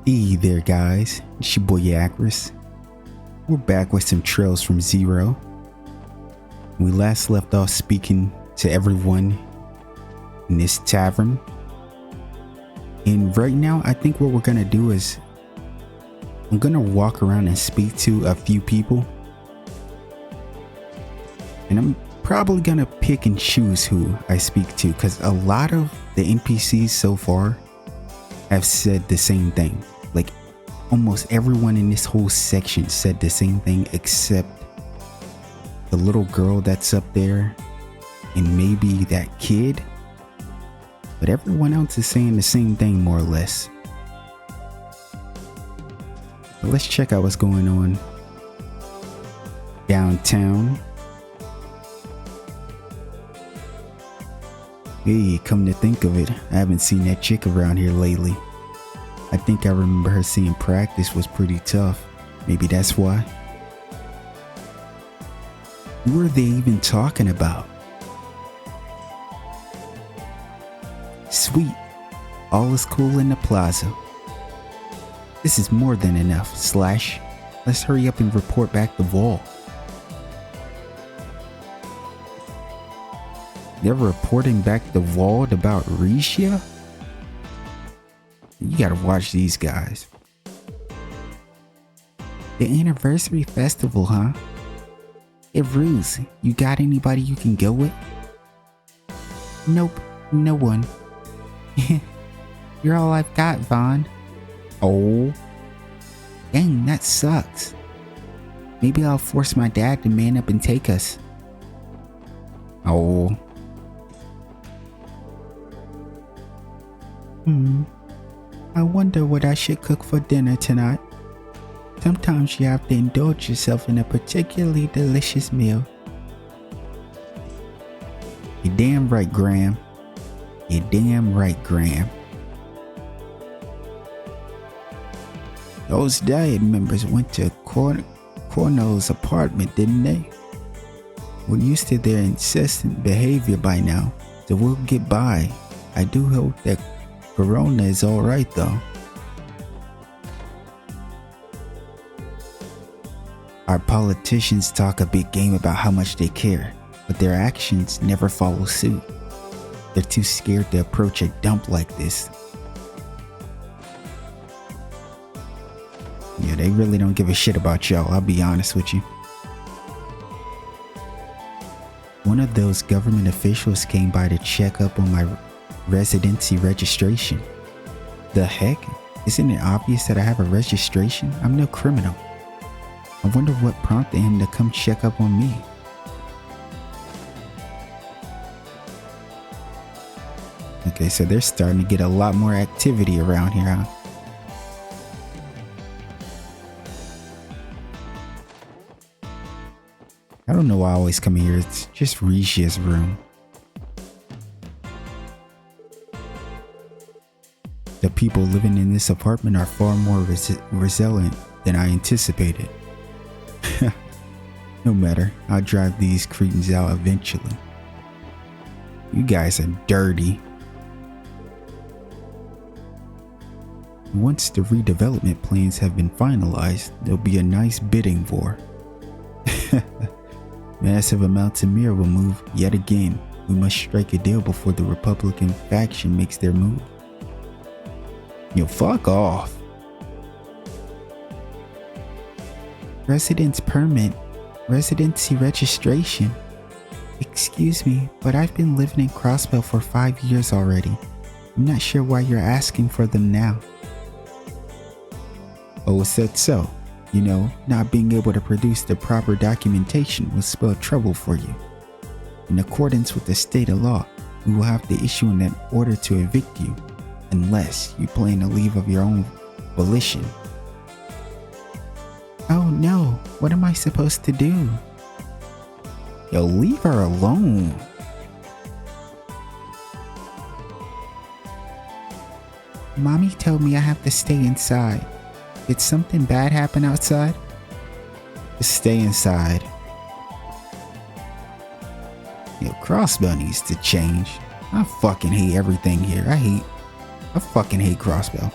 Hey there guys, it's your boy Acris. We're back with some trails from Zero. We last left off speaking to everyone in this tavern. And right now I think what we're gonna do is I'm gonna walk around and speak to a few people. And I'm probably gonna pick and choose who I speak to because a lot of the NPCs so far have said the same thing. Like almost everyone in this whole section said the same thing except the little girl that's up there and maybe that kid. But everyone else is saying the same thing more or less. But let's check out what's going on downtown. Hey, come to think of it, I haven't seen that chick around here lately. I think I remember her saying practice was pretty tough. Maybe that's why. Who are they even talking about? Sweet. All is cool in the plaza. This is more than enough, Slash. Let's hurry up and report back the wall. They're reporting back the vault about Risha? You gotta watch these guys. The anniversary festival, huh? Hey Ruse, you got anybody you can go with? Nope, no one. You're all I've got, Vaughn. Oh. Dang, that sucks. Maybe I'll force my dad to man up and take us. Oh. I wonder what I should cook for dinner tonight. Sometimes you have to indulge yourself in a particularly delicious meal. You're damn right, Graham. You're damn right, Graham. Those Diet members went to Cornell's apartment, didn't they? We're used to their incessant behavior by now, so we'll get by. I do hope that Corona is alright though. Our politicians talk a big game about how much they care, but their actions never follow suit. They're too scared to approach a dump like this. Yeah, they really don't give a shit about y'all, I'll be honest with you. One of those government officials came by to check up on my residency registration. The heck? Isn't it obvious that I have a registration? I'm no criminal. I wonder what prompted him to come check up on me. Okay, so they're starting to get a lot more activity around here, huh? I don't know why I always come here. It's just Risha's room. The people living in this apartment are far more resilient than I anticipated. No matter, I'll drive these cretins out eventually. You guys are dirty. Once the redevelopment plans have been finalized, there'll be a nice bidding war. Massive amounts of mirror will move yet again. We must strike a deal before the Republican faction makes their move. Yo, fuck off. Residence permit. Residency registration. Excuse me, but I've been living in Crossbell for 5 years already. I'm not sure why you're asking for them now. Oh, is that so? You know, not being able to produce the proper documentation will spell trouble for you. In accordance with the state of law, we will have to issue an order to evict you, unless you plan to leave of your own volition. Oh no, what am I supposed to do? Yo, leave her alone. Mommy told me I have to stay inside. Did something bad happen outside? Just stay inside. Yo, Crossbell needs to change. I fucking hate everything here. I fucking hate Crossbell.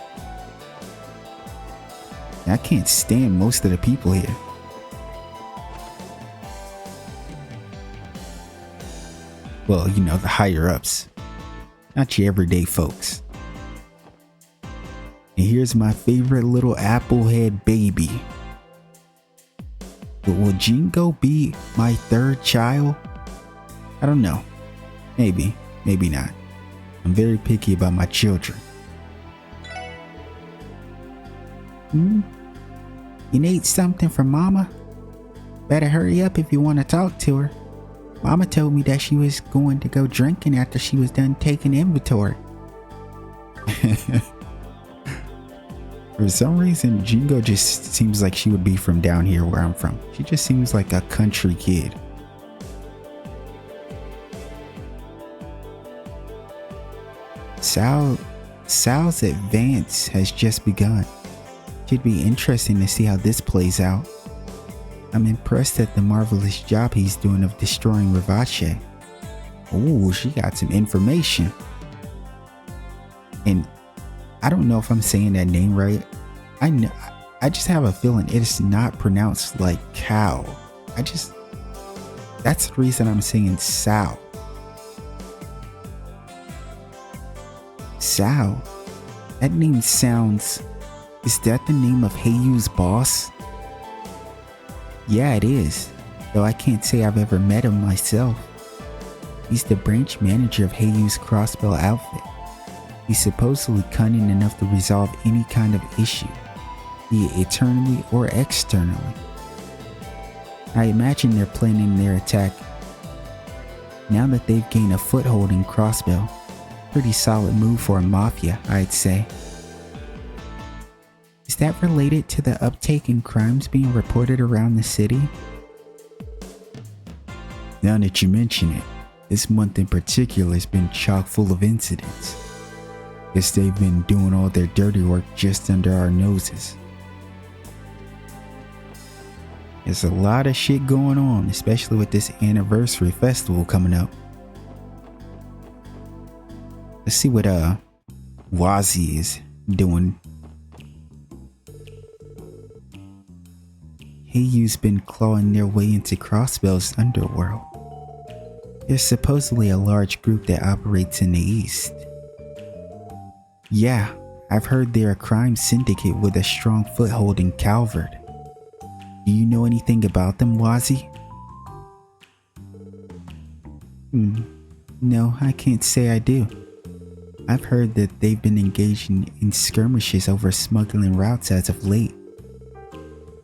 I can't stand most of the people here. Well, you know, the higher ups, not your everyday folks. And here's my favorite little applehead baby. But will Jingo be my third child? I don't know. Maybe, maybe not. I'm very picky about my children. You need something from Mama? Better hurry up if you want to talk to her. Mama told me that she was going to go drinking after she was done taking inventory. For some reason, Jingo just seems like she would be from down here where I'm from. She just seems like a country kid. Sal's advance has just begun. Should be interesting to see how this plays out. I'm impressed at the marvelous job he's doing of destroying Rivache. Ooh, she got some information. And I don't know if I'm saying that name right. I just have a feeling it is not pronounced like cow. That's the reason I'm saying Sal. Sal? That name sounds... Is that the name of Heiyu's boss? Yeah, it is. Though I can't say I've ever met him myself. He's the branch manager of Heiyu's crossbow outfit. He's supposedly cunning enough to resolve any kind of issue, be it internally or externally. I imagine they're planning their attack now that they've gained a foothold in crossbow. Pretty solid move for a mafia, I'd say. Is that related to the uptake in crimes being reported around the city? Now that you mention it, this month in particular has been chock full of incidents. Guess they've been doing all their dirty work just under our noses. There's a lot of shit going on, especially with this anniversary festival coming up. Let's see what Wazi is doing. Heiyu's been clawing their way into Crossbell's underworld. There's supposedly a large group that operates in the east. Yeah, I've heard they're a crime syndicate with a strong foothold in Calvert. Do you know anything about them, Wazi? No, I can't say I do. I've heard that they've been engaging in skirmishes over smuggling routes as of late.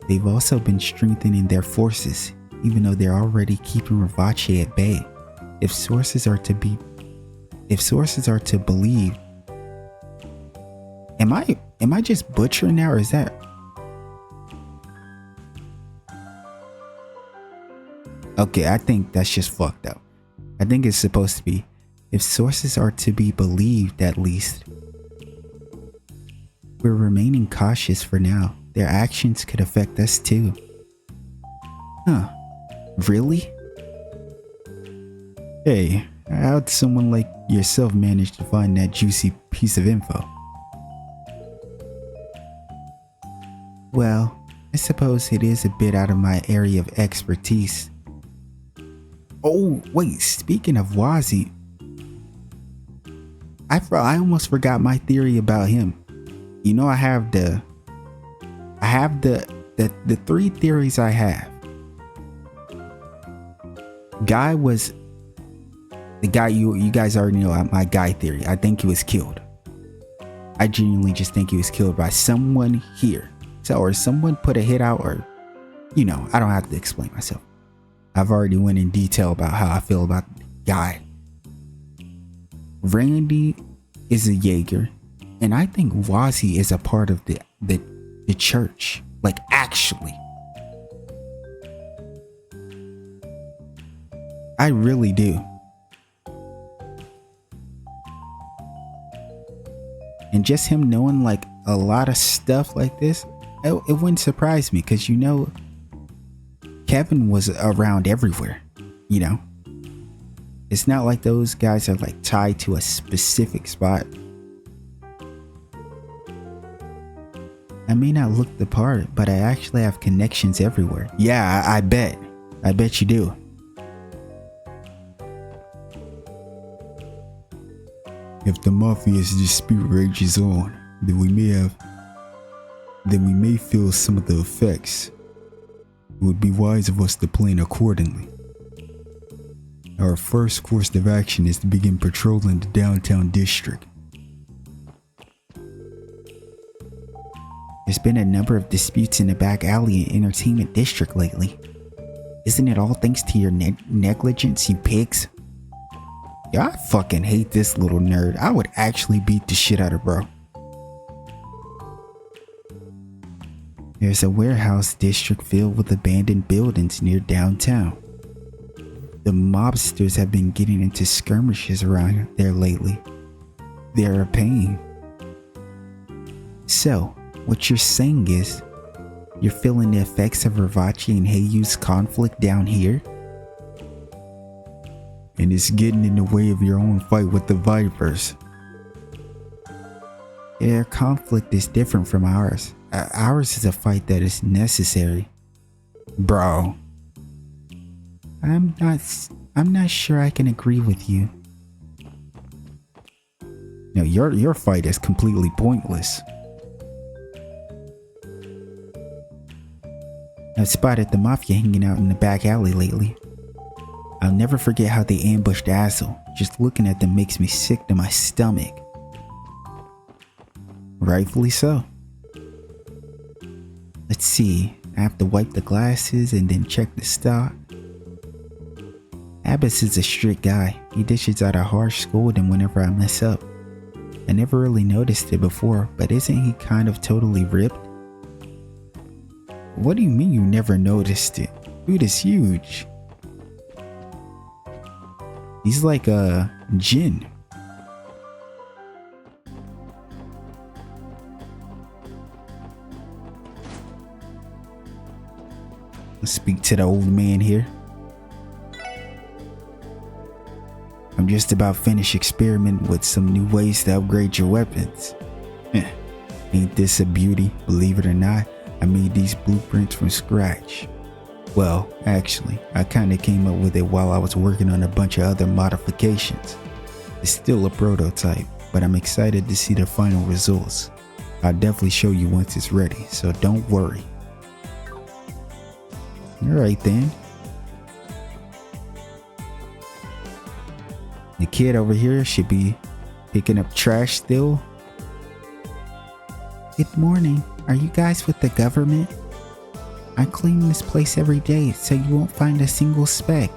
They've also been strengthening their forces, even though they're already keeping Rivache at bay. If sources are to believe, am I just butchering now, or is that? Okay, I think that's just fucked up. I think it's supposed to be, if sources are to be believed, at least. We're remaining cautious for now. Their actions could affect us too. Huh. Really? Hey, how'd someone like yourself manage to find that juicy piece of info? Well, I suppose it is a bit out of my area of expertise. Oh, wait, speaking of Wazi, I almost forgot my theory about him. You know, I have the three theories I have. Guy was the guy you guys already know my guy theory. I think he was killed. I genuinely just think he was killed by someone here. So, or someone put a hit out, or, you know, I don't have to explain myself. I've already went in detail about how I feel about the guy. Randy is a Jaeger, and I think Wazi is a part of the church. Like, actually. I really do. And just him knowing like a lot of stuff like this, it wouldn't surprise me, because you know Kevin was around everywhere, you know. It's not like those guys are like tied to a specific spot. I may not look the part, but I actually have connections everywhere. Yeah, I bet. I bet you do. If the Mafia's dispute rages on, then we may feel some of the effects. It would be wise of us to plan accordingly. Our first course of action is to begin patrolling the downtown district. There's been a number of disputes in the back alley and entertainment district lately. Isn't it all thanks to your negligence, you pigs? Yeah, I fucking hate this little nerd. I would actually beat the shit out of bro. There's a warehouse district filled with abandoned buildings near downtown. The mobsters have been getting into skirmishes around there lately. They're a pain. So, what you're saying is, you're feeling the effects of Rivachi and Heiyu's conflict down here? And it's getting in the way of your own fight with the Vipers. Their conflict is different from ours. Ours is a fight that is necessary. Bro. I'm not sure I can agree with you. No, your fight is completely pointless. I've spotted the Mafia hanging out in the back alley lately. I'll never forget how they ambushed Azel. Just looking at them makes me sick to my stomach. Rightfully so. Let's see, I have to wipe the glasses and then check the stock. Abbas is a strict guy. He dishes out a harsh scolding whenever I mess up. I never really noticed it before, but isn't he kind of totally ripped? What do you mean you never noticed it? Dude is huge. He's like a Jin. Let's speak to the old man here. I'm just about finished experimenting with some new ways to upgrade your weapons. Ain't this a beauty? Believe it or not, I made these blueprints from scratch. Well, actually, I kinda came up with it while I was working on a bunch of other modifications. It's still a prototype, but I'm excited to see the final results. I'll definitely show you once it's ready, so don't worry. Alright then. The kid over here should be picking up trash still. Good morning. Are you guys with the government? I clean this place every day so you won't find a single speck.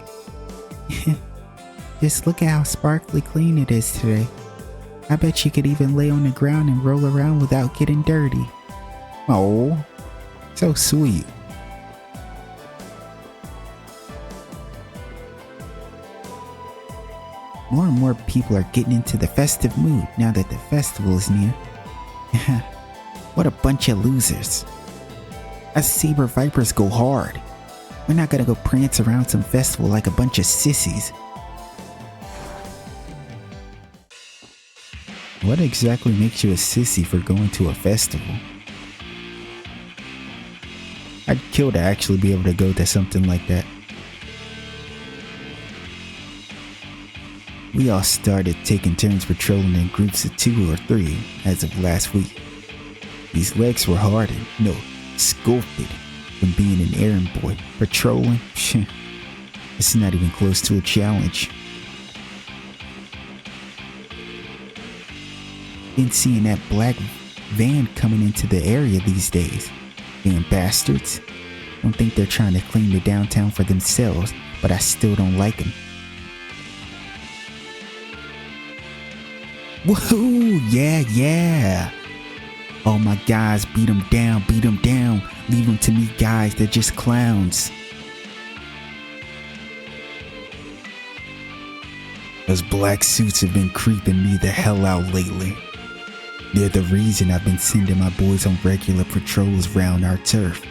Just look at how sparkly clean it is today. I bet you could even lay on the ground and roll around without getting dirty. Oh, so sweet. More and more people are getting into the festive mood now that the festival is near. What a bunch of losers. Us Saber Vipers go hard. We're not gonna go prance around some festival like a bunch of sissies. What exactly makes you a sissy for going to a festival? I'd kill to actually be able to go to something like that. We all started taking turns patrolling in groups of 2 or 3 as of last week. These legs were hardened, no, sculpted from being an errand boy. Patrolling? It's not even close to a challenge. Been seeing that black van coming into the area these days. Damn bastards. Don't think they're trying to clean the downtown for themselves, but I still don't like them. Woohoo! Yeah! All my guys, beat them down. Leave them to me, guys, they're just clowns. Those black suits have been creeping me the hell out lately. They're the reason I've been sending my boys on regular patrols around our turf.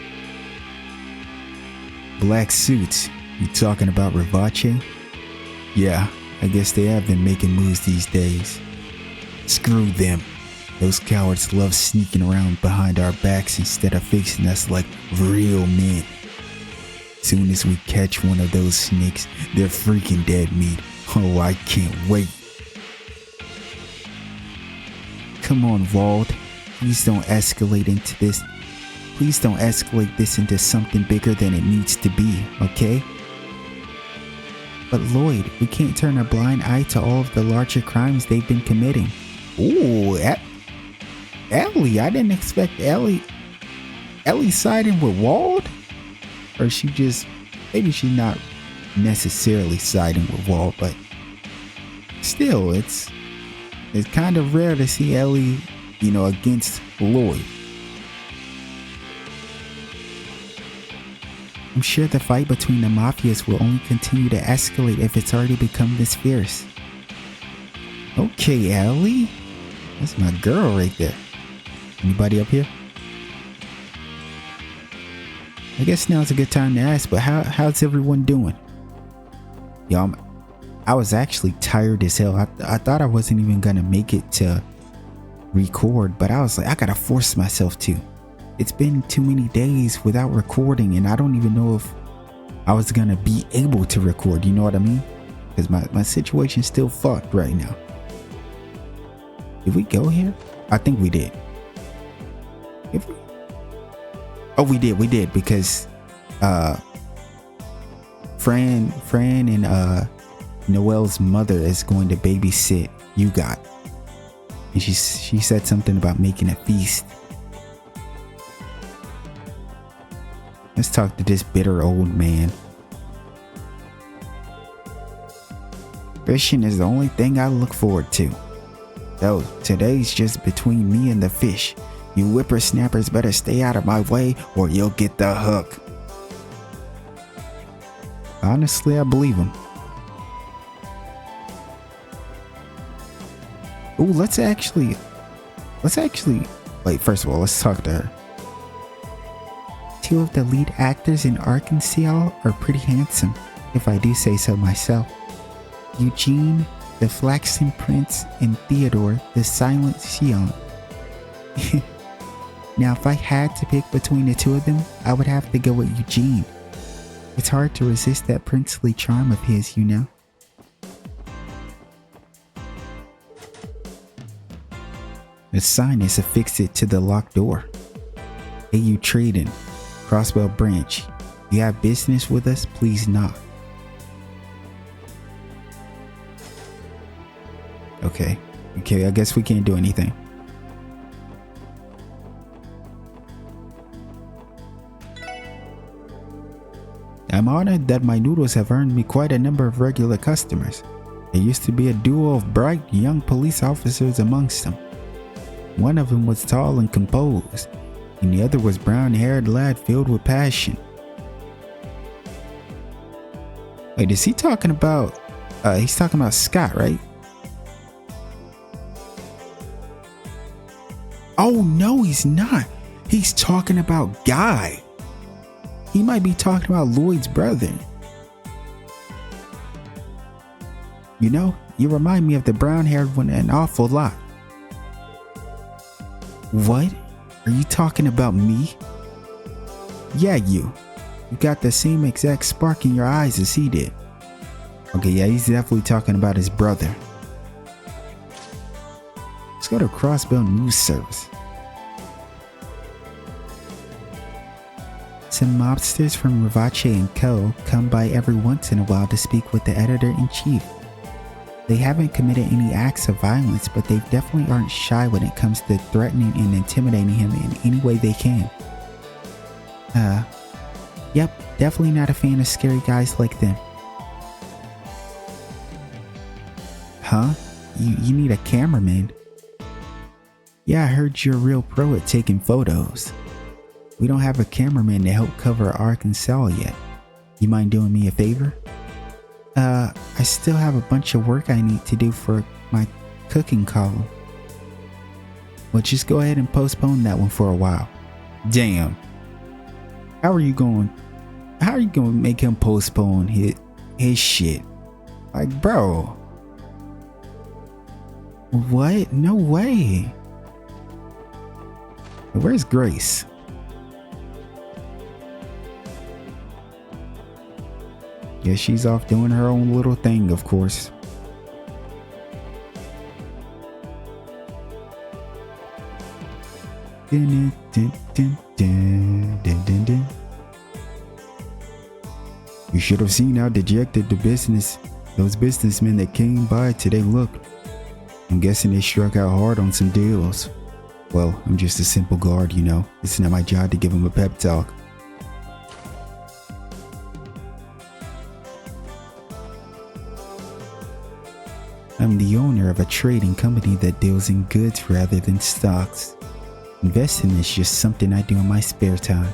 Black suits? You talking about Rivachi? Yeah, I guess they have been making moves these days. Screw them. Those cowards love sneaking around behind our backs instead of facing us like real men. Soon as we catch one of those snakes, they're freaking dead meat. Oh, I can't wait. Come on, Wald. Please don't escalate into this. Please don't escalate this into something bigger than it needs to be, okay? But Lloyd, we can't turn a blind eye to all of the larger crimes they've been committing. Ooh, Ellie, I didn't expect Ellie siding with Wald? Or maybe she's not necessarily siding with Wald, but still, it's kind of rare to see Ellie, against Lloyd. I'm sure the fight between the mafias will only continue to escalate if it's already become this fierce. Okay, Ellie. That's my girl right there. Anybody up here? I guess now's a good time to ask, but how's everyone doing? Yo, I was actually tired as hell. I thought I wasn't even gonna make it to record, but I was like, I gotta force myself to. It's been too many days without recording, and I don't even know if I was gonna be able to record, you know what I mean? Because my situation's still fucked right now. Did we go here? I think we did. Oh, we did because Fran and Noelle's mother is going to babysit you got. And she said something about making a feast. Let's talk to this bitter old man. Fishing is the only thing I look forward to. Though today's just between me and the fish. You whippersnappers better stay out of my way or you'll get the hook. Honestly, I believe him. Ooh, let's actually, wait, first of all, let's talk to her. Two of the lead actors in Arkansas are pretty handsome, if I do say so myself. Eugene, the Flaxen Prince, and Theodore, the Silent Sion. Now, if I had to pick between the two of them, I would have to go with Eugene. It's hard to resist that princely charm of his, you know. The sign is affixed to the locked door. Hey, you trading, Crossbell Branch. You have business with us? Please knock. Okay, I guess we can't do anything. I'm honored that my noodles have earned me quite a number of regular customers. There used to be a duo of bright young police officers amongst them. One of them was tall and composed, and the other was brown-haired lad filled with passion. Wait, is he talking about, he's talking about Scott, right? Oh no, he's not. He's talking about Guy. He might be talking about Lloyd's brother. You know, you remind me of the brown-haired one an awful lot. What? Are you talking about me? Yeah, you. You got the same exact spark in your eyes as he did. Okay, yeah, he's definitely talking about his brother. Let's go to Crossbell News Service. Some mobsters from Rivace & Co. come by every once in a while to speak with the editor-in-chief. They haven't committed any acts of violence, but they definitely aren't shy when it comes to threatening and intimidating him in any way they can. Yep, definitely not a fan of scary guys like them. Huh? You need a cameraman? Yeah, I heard you're a real pro at taking photos. We don't have a cameraman to help cover Arkansas yet. You mind doing me a favor? I still have a bunch of work I need to do for my cooking column. Well, just go ahead and postpone that one for a while. Damn. How are you going to make him postpone his shit? Like, bro. What? No way. Where's Grace? Yeah, she's off doing her own little thing, of course. Dun, dun, dun, dun, dun, dun, dun. You should have seen how dejected those businessmen that came by today looked. I'm guessing they struck out hard on some deals. Well, I'm just a simple guard, you know. It's not my job to give them a pep talk. I'm the owner of a trading company that deals in goods rather than stocks. Investing is just something I do in my spare time.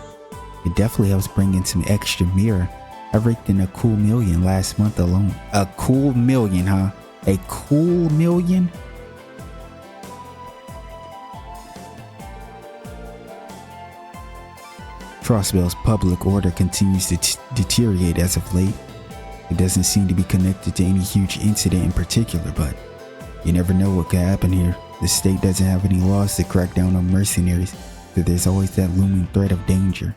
It definitely helps bring in some extra mirror. I raked in a cool million last month alone. A cool million, huh? A cool million? Frostbell's public order continues to deteriorate as of late. It doesn't seem to be connected to any huge incident in particular, but you never know what could happen here. The state doesn't have any laws to crack down on mercenaries, so there's always that looming threat of danger.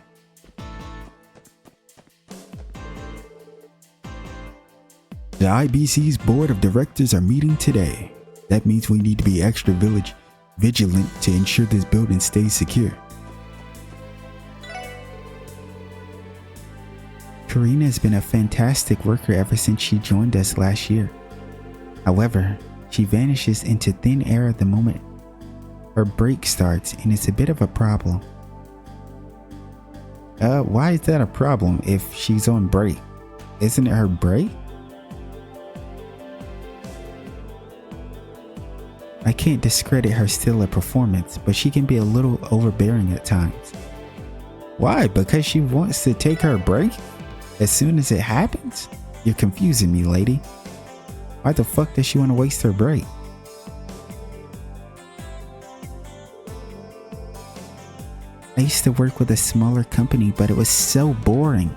The IBC's board of directors are meeting today. That means we need to be extra vigilant to ensure this building stays secure. Karina has been a fantastic worker ever since she joined us last year. However, she vanishes into thin air the moment her break starts, and it's a bit of a problem. Why is that a problem if she's on break? Isn't it her break? I can't discredit her stellar performance, but she can be a little overbearing at times. Why? Because she wants to take her break as soon as it happens? You're confusing me, lady. Why the fuck does she want to waste her break? I used to work with a smaller company, but it was so boring.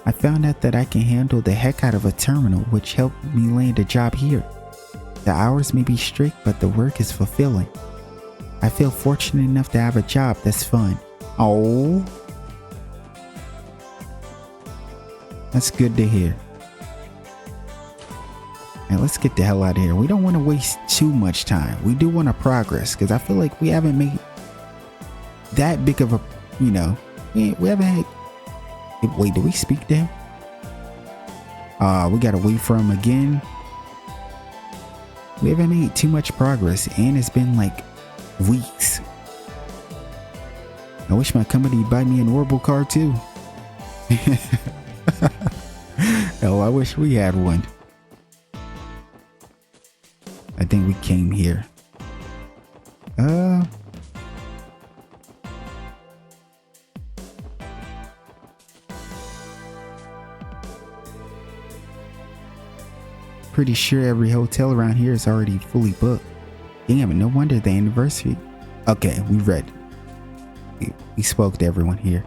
I found out that I can handle the heck out of a terminal, which helped me land a job here. The hours may be strict, but the work is fulfilling. I feel fortunate enough to have a job that's fun. Oh, that's good to hear. Now let's get the hell out of here. We don't want to waste too much time. We do want to progress, because I feel like we haven't made that big of a, you know, we haven't had. Wait, did we speak to him? We gotta wait for him again. We haven't made too much progress, and it's been like weeks. I wish my company would buy me an Orbital car too. Oh, I wish we had one. I think we came here. Pretty sure every hotel around here is already fully booked. Damn it, no wonder the anniversary. Okay, we read. We spoke to everyone here.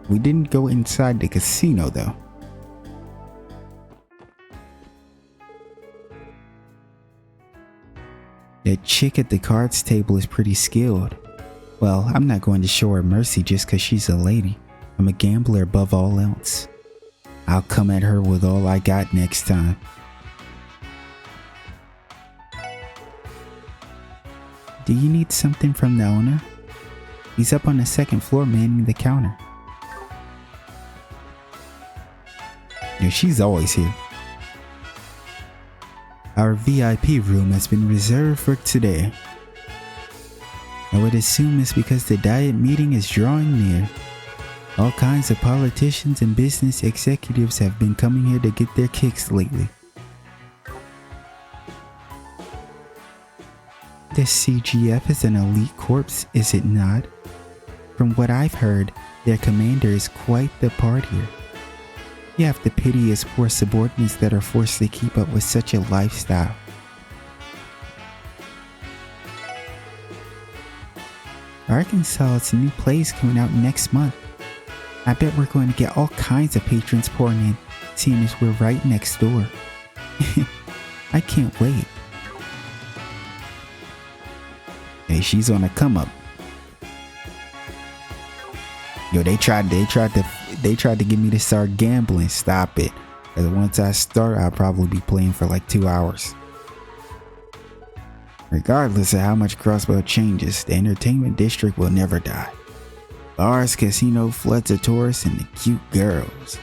We didn't go inside the casino though. That chick at the cards table is pretty skilled. Well, I'm not going to show her mercy just because she's a lady. I'm a gambler above all else. I'll come at her with all I got next time. Do you need something from the owner? He's up on the second floor manning the counter. Yeah, she's always here. Our VIP room has been reserved for today. I would assume it's because the diet meeting is drawing near. All kinds of politicians and business executives have been coming here to get their kicks lately. The CGF is an elite corps, is it not? From what I've heard, their commander is quite the partier. You have to pity his poor subordinates that are forced to keep up with such a lifestyle. Arkansas's new play is coming out next month. I bet we're going to get all kinds of patrons pouring in, seeing as we're right next door. I can't wait. Hey, she's on a come up. Yo, they tried to get me to start gambling. Stop it. Because once I start, I'll probably be playing for like 2 hours. Regardless of how much Crossbow changes, the entertainment district will never die. Bars, casino, floods of tourists, and the cute girls.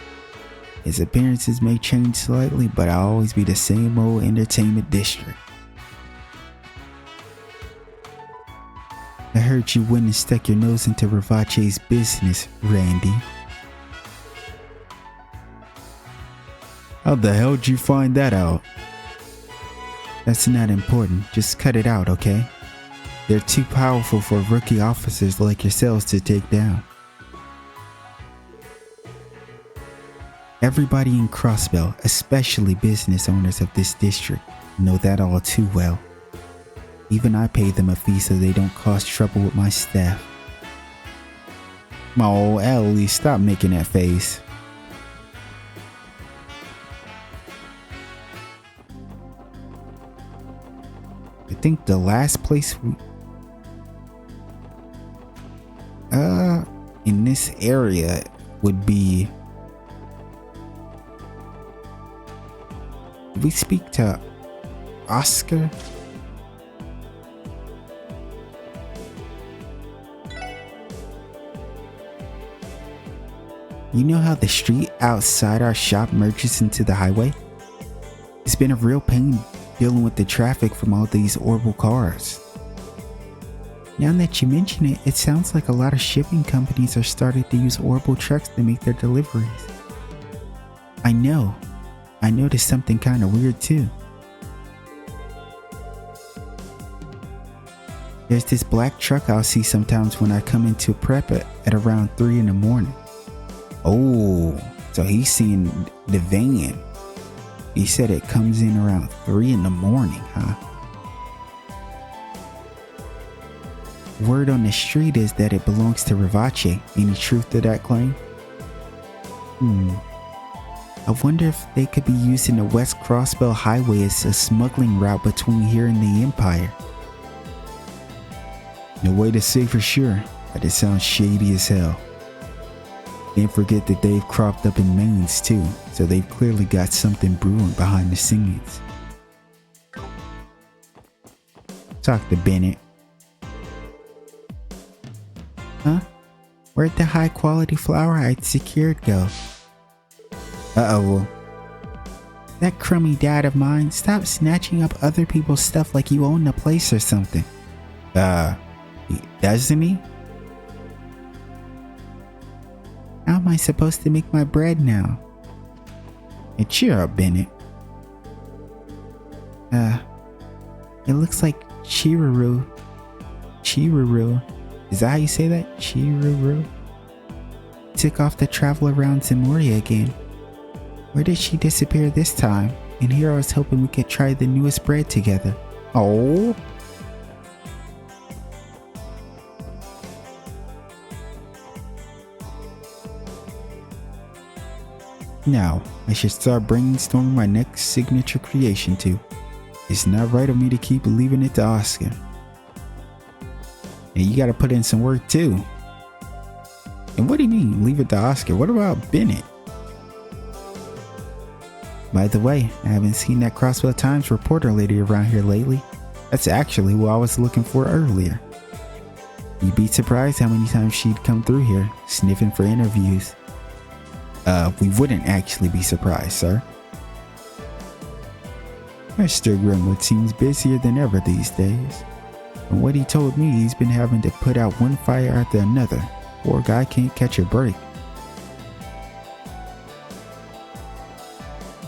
Its appearances may change slightly, but I'll always be the same old entertainment district. I heard you went and stuck your nose into Rivache's business, Randy. How the hell did you find that out? That's not important. Just cut it out, okay? They're too powerful for rookie officers like yourselves to take down. Everybody in Crossbell, especially business owners of this district, know that all too well. Even I pay them a fee so they don't cause trouble with my staff. Oh, Ellie, stop making that face. I think the last place in this area would be, did we speak to Oscar? You know how the street outside our shop merges into the highway? It's been a real pain dealing with the traffic from all these horrible cars. Now that you mention it, it sounds like a lot of shipping companies are starting to use horrible trucks to make their deliveries. I know. I noticed something kind of weird too. There's this black truck I'll see sometimes when I come into prep at around 3 in the morning. Oh, so he's seeing the van. He said it comes in around 3 in the morning, huh? Word on the street is that it belongs to Rivache. Any truth to that claim? I wonder if they could be using the West Crossbell Highway as a smuggling route between here and the Empire. No way to say for sure, but it sounds shady as hell. Can't forget that they've cropped up in Mainz too, so they've clearly got something brewing behind the scenes. Talk to Bennett. Huh? Where'd the high quality flour I'd secured go? Uh-oh. That crummy dad of mine, stop snatching up other people's stuff like you own the place or something. Doesn't he? How am I supposed to make my bread now? Hey, cheer up, Bennett. It looks like Chiruru. Is that how you say that? Chiruru? Took off to travel around Zemuria again. Where did she disappear this time? And here I was hoping we could try the newest bread together. Oh. Now, I should start brainstorming my next signature creation too. It's not right of me to keep leaving it to Oscar. And you gotta put in some work too. And what do you mean, leave it to Oscar? What about Bennett? By the way, I haven't seen that Crossbell Times reporter lady around here lately. That's actually who I was looking for earlier. You'd be surprised how many times she'd come through here, sniffing for interviews. We wouldn't actually be surprised, sir. Mr. Grimwood seems busier than ever these days. From what he told me, he's been having to put out one fire after another. Poor guy can't catch a break.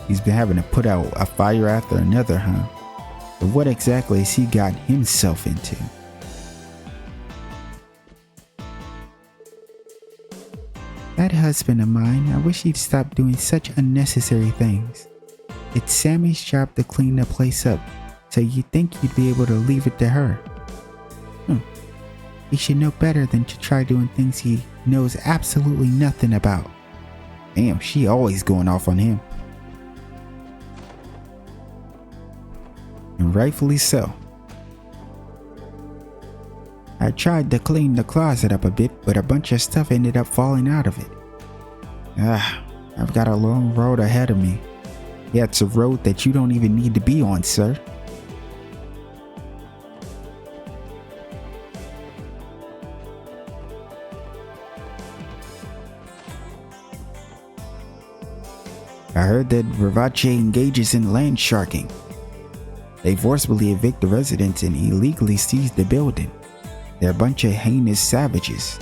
He's been having to put out a fire after another, huh? But what exactly has he gotten himself into? That husband of mine, I wish he'd stop doing such unnecessary things. It's Sammy's job to clean the place up, so you'd think you'd be able to leave it to her. He should know better than to try doing things he knows absolutely nothing about. Damn, she always going off on him. And rightfully so. I tried to clean the closet up a bit, but a bunch of stuff ended up falling out of it. I've got a long road ahead of me. Yeah, it's a road that you don't even need to be on, sir. I heard that Ravache engages in land sharking. They forcibly evict the residents and illegally seize the building. They're a bunch of heinous savages.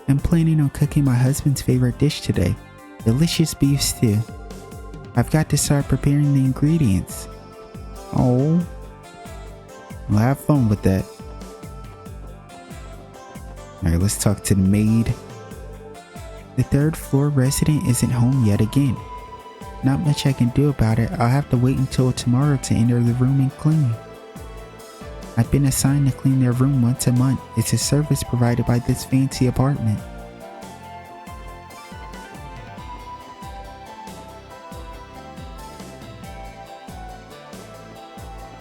I'm planning on cooking my husband's favorite dish today, delicious beef stew. I've got to start preparing the ingredients. Oh, well, have fun with that. Alright, let's talk to the maid. The third floor resident isn't home yet again. Not much I can do about it. I'll have to wait until tomorrow to enter the room and clean. I've been assigned to clean their room once a month. It's a service provided by this fancy apartment.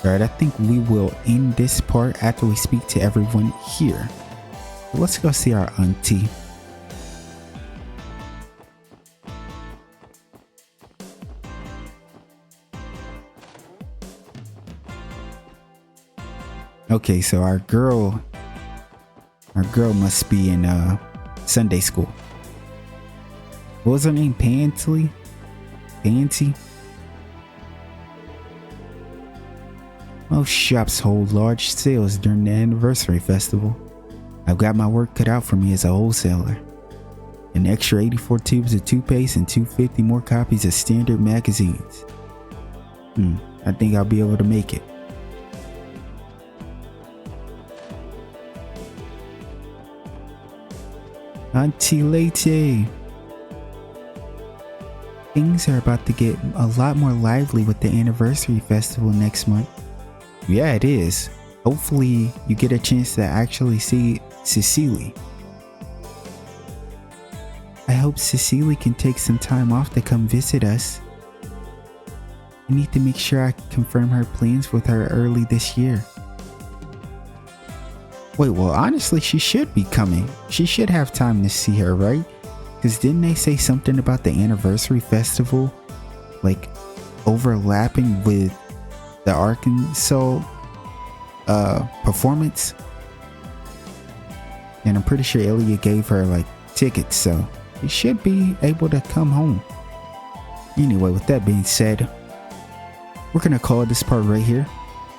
Alright, I think we will end this part after we speak to everyone here. Let's go see our auntie. Okay, so our girl must be in Sunday school. What was her name? Pansy? Most shops hold large sales during the anniversary festival. I've got my work cut out for me as a wholesaler. An extra 84 tubes of toothpaste and 250 more copies of standard magazines. I think I'll be able to make it. Auntie Lete. Things are about to get a lot more lively with the anniversary festival next month. Yeah, it is. Hopefully you get a chance to actually see Cecily. I hope Cecily can take some time off to come visit us. I need to make sure I confirm her plans with her early this year. Wait, well, honestly, she should be coming. She should have time to see her, right? Because didn't they say something about the anniversary festival, like, overlapping with the Arkansas performance? And I'm pretty sure Ilya gave her, like, tickets, so she should be able to come home. Anyway, with that being said, we're going to call this part right here.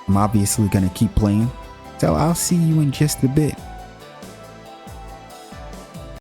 I'm obviously going to keep playing. So I'll see you in just a bit.